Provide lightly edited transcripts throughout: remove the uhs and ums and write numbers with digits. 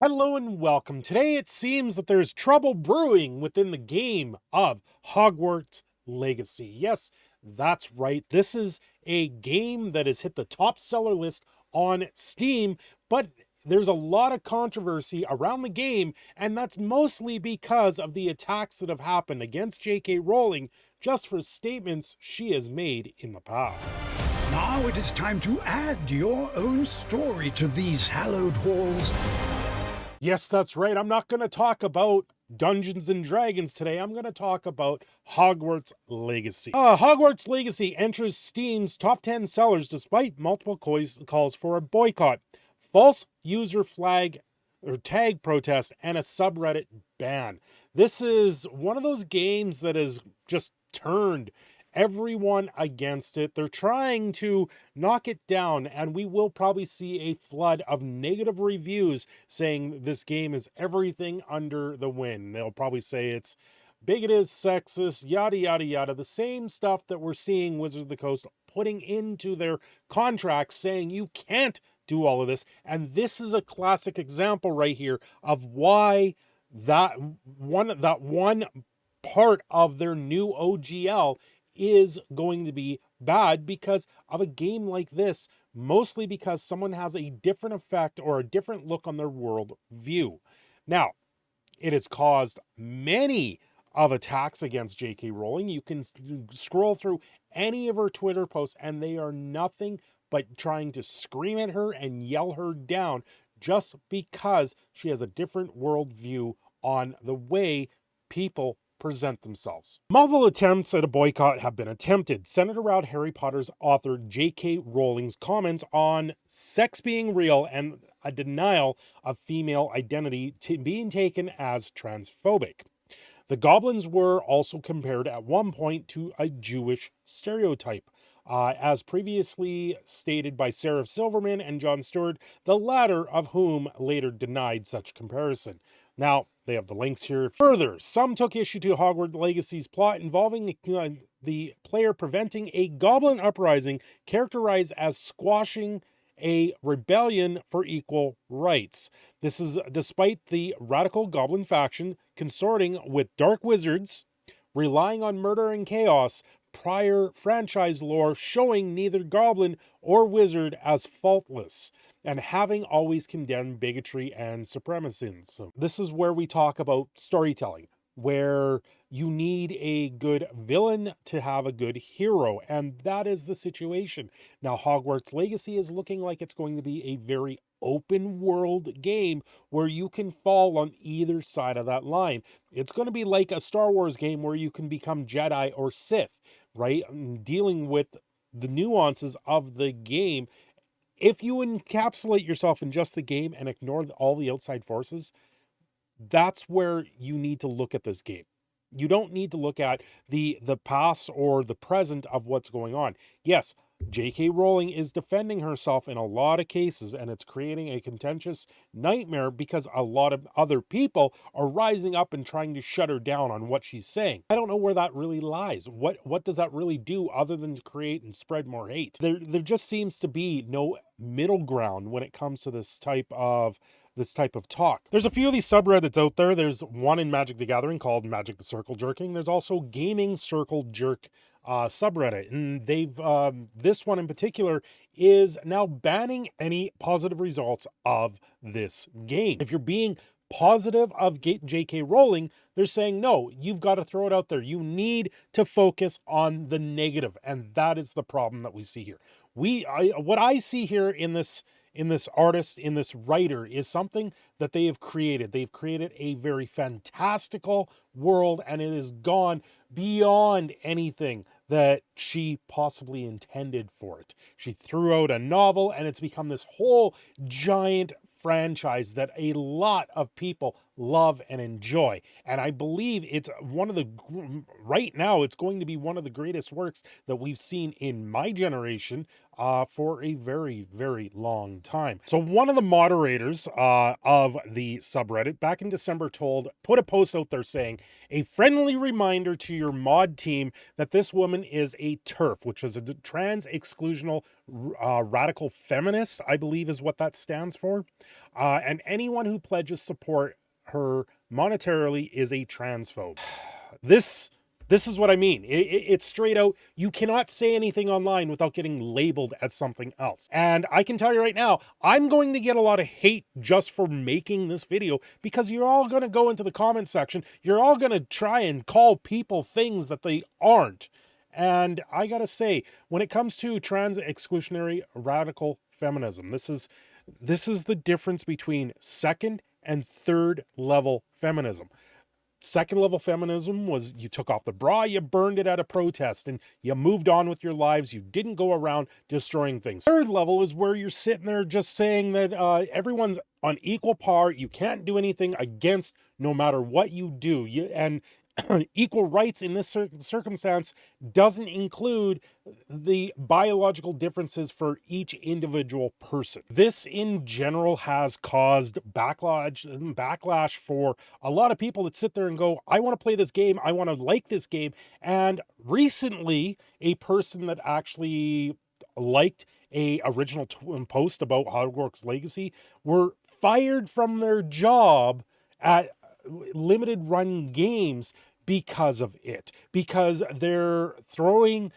Hello and welcome. Today it seems that there's trouble brewing within the game of Hogwarts Legacy. Yes, that's right. This is a game that has hit the top seller list on Steam, but there's a lot of controversy around the game, and that's mostly because of the attacks that have happened against J.K. Rowling just for statements she has made in the past. Now it is time to add your own story to these hallowed halls. Yes, that's right. I'm not going to talk about Dungeons and Dragons today. I'm going to talk about Hogwarts Legacy. Hogwarts Legacy enters Steam's top 10 sellers despite multiple calls for a boycott, false user flag or tag protest, and a subreddit ban. This is one of those games that has just turned everyone against it. They're trying to knock it down, and we will probably see a flood of negative reviews saying this game is everything under the wind. They'll probably say it's bigoted, sexist, yada yada yada, the same stuff that we're seeing Wizards of the Coast putting into their contracts, saying you can't do all of this. And this is a classic example right here of why that one part of their new OGL is going to be bad because of a game like this, mostly because someone has a different effect or a different look on their world view. Now, it has caused many of attacks against J.K. Rowling. You can scroll through any of her Twitter posts, and they are nothing but trying to scream at her and yell her down just because she has a different worldview on the way people present themselves. Multiple attempts at a boycott have been attempted, centered around Harry Potter's author J.K. Rowling's comments on sex being real and a denial of female identity being taken as transphobic. The goblins were also compared at one point to a Jewish stereotype. As previously stated by Sarah Silverman and Jon Stewart, the latter of whom later denied such comparison. Now, they have the links here. Further, some took issue to Hogwarts Legacy's plot involving the player preventing a goblin uprising characterized as squashing a rebellion for equal rights. This is despite the radical goblin faction consorting with dark wizards, relying on murder and chaos, prior franchise lore showing neither goblin or wizard as faultless, and having always condemned bigotry and supremacy. So this is where we talk about storytelling, where you need a good villain to have a good hero, and that is the situation. Now, Hogwarts Legacy is looking like it's going to be a very open world game where you can fall on either side of that line. It's going to be like a Star Wars game where you can become Jedi or Sith, right? Dealing with the nuances of the game. If you encapsulate yourself in just the game and ignore all the outside forces, that's where you need to look at this game. You don't need to look at the past or the present of what's going on. Yes, J.K. Rowling is defending herself in a lot of cases, and it's creating a contentious nightmare because a lot of other people are rising up and trying to shut her down on what she's saying. I don't know where that really lies. What does that really do other than to create and spread more hate? There just seems to be no middle ground when it comes to this type of talk. There's a few of these subreddits out there. There's one in Magic the Gathering called Magic the Circle Jerking. There's also Gaming Circle Jerk subreddit, and they've this one in particular is now banning any positive results of this game. If you're being positive of J.K. Rowling, they're saying no, you've got to throw it out there. You need to focus on the negative, and that is the problem that we see here. What I see here in this artist, in this writer, is something that they have created. They've created a very fantastical world, and it has gone beyond anything that she possibly intended for it. She threw out a novel, and it's become this whole giant franchise that a lot of people love and enjoy. And I believe it's right now, it's going to be one of the greatest works that we've seen in my generation. for a very, very long time. So one of the moderators of the subreddit back in December put a post out there saying, a friendly reminder to your mod team that this woman is a TERF, which is a trans exclusional radical feminist, I believe is what that stands for. And anyone who pledges support her monetarily is a transphobe. This is what I mean. It's straight out. You cannot say anything online without getting labeled as something else. And I can tell you right now, I'm going to get a lot of hate just for making this video, because you're all going to go into the comment section. You're all going to try and call people things that they aren't. And I got to say, when it comes to trans exclusionary radical feminism, this is the difference between second and third level feminism. Second level feminism was you took off the bra, you burned it at a protest, and you moved on with your lives. You didn't go around destroying things. Third level is where you're sitting there just saying that everyone's on equal par. You can't do anything against no matter what you do. And equal rights in this circumstance doesn't include the biological differences for each individual person. This in general has caused backlash for a lot of people that sit there and go, I want to play this game, I want to like this game. And recently, a person that actually liked a original post about Hogwarts Legacy were fired from their job at limited run games because of it, because they're throwing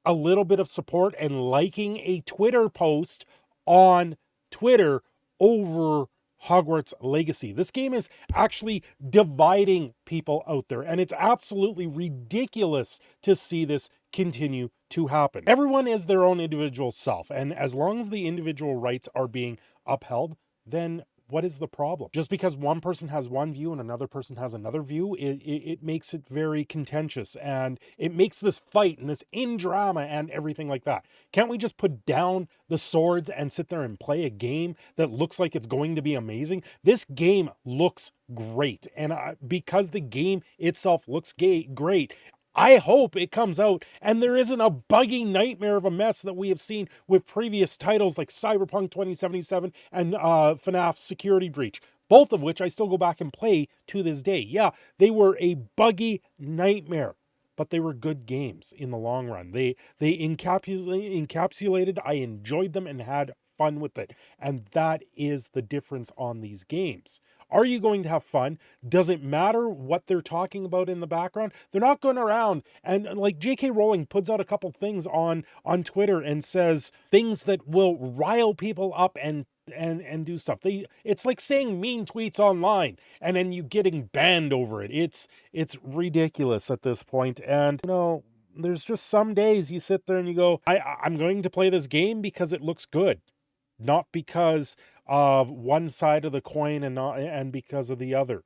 a little bit of support and liking a Twitter post on Twitter over Hogwarts Legacy. This game is actually dividing people out there, and it's absolutely ridiculous to see this continue to happen. Everyone is their own individual self, and as long as the individual rights are being upheld, then what is the problem? Just because one person has one view and another person has another view, it makes it very contentious, and it makes this fight and this in-drama and everything like that. Can't we just put down the swords and sit there and play a game that looks like it's going to be amazing? This game looks great, and because the game itself looks great, I hope it comes out and there isn't a buggy nightmare of a mess that we have seen with previous titles like Cyberpunk 2077 and FNAF Security Breach, both of which I still go back and play to this day. Yeah, they were a buggy nightmare, but they were good games in the long run. They encapsulated, I enjoyed them and had fun with it. And that is the difference on these games. Are you going to have fun? Does it matter what they're talking about in the background? They're not going around and like J.K. Rowling puts out a couple things on Twitter and says things that will rile people up and do stuff. It's like saying mean tweets online and then you getting banned over it. It's ridiculous at this point. And there's just some days you sit there and you go, I'm going to play this game because it looks good, not because of one side of the coin and because of the other.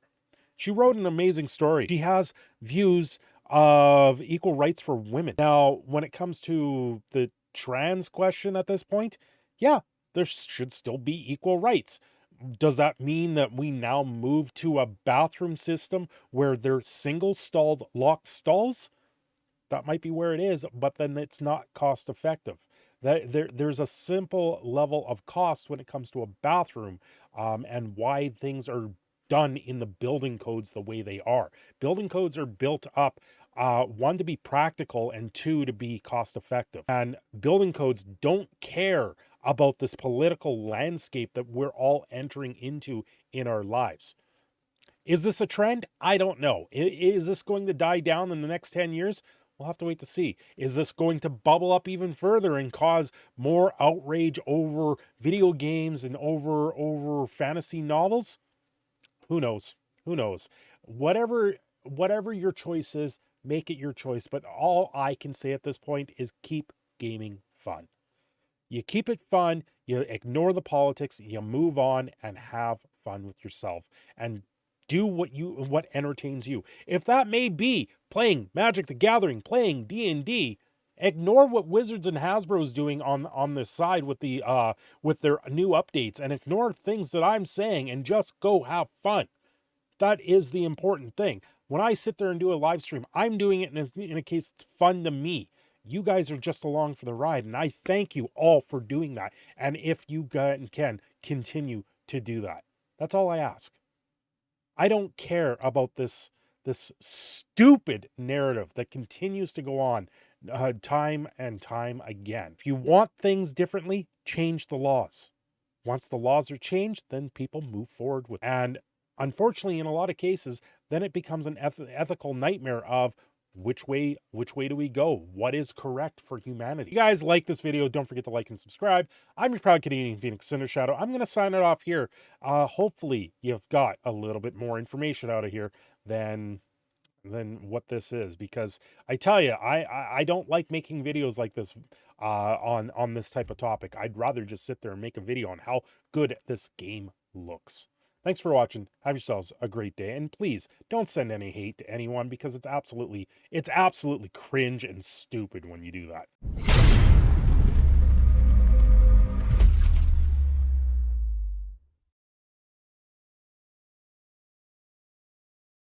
She wrote an amazing story. She has views of equal rights for women. Now, when it comes to the trans question at this point, yeah, there should still be equal rights. Does that mean that we now move to a bathroom system where they're single-stalled locked stalls? That might be where it is, but then it's not cost effective. There's a simple level of cost when it comes to a bathroom, and why things are done in the building codes the way they are. Building codes are built up, one, to be practical, and two, to be cost effective. And building codes don't care about this political landscape that we're all entering into in our lives. Is this a trend? I don't know. Is this going to die down in the next 10 years? We'll have to wait to see. Is this going to bubble up even further and cause more outrage over video games and over fantasy novels? Who knows? Who knows? Whatever your choice is, make it your choice. But all I can say at this point is keep gaming fun. You keep it fun, you ignore the politics, you move on and have fun with yourself. And do what entertains you. If that may be playing Magic the Gathering, playing D&D, ignore what Wizards and Hasbro's doing on this side with their new updates, and ignore things that I'm saying and just go have fun. That is the important thing. When I sit there and do a live stream, I'm doing it in a case it's fun to me. You guys are just along for the ride, and I thank you all for doing that. And if you can, continue to do that. That's all I ask. I don't care about this stupid narrative that continues to go on time and time again. If you want things differently, change the laws. Once the laws are changed, then people move forward with. And unfortunately, in a lot of cases, then it becomes an ethical nightmare of which way do we go? What is correct for humanity? If you guys like this video, don't forget to like and subscribe. I'm your proud Canadian Phoenix Cinder Shadow. I'm going to sign it off here. Hopefully, you've got a little bit more information out of here than what this is, because I tell you, I don't like making videos like this on this type of topic. I'd rather just sit there and make a video on how good this game looks. Thanks for watching. Have yourselves a great day, and please don't send any hate to anyone, because it's absolutely cringe and stupid when you do that.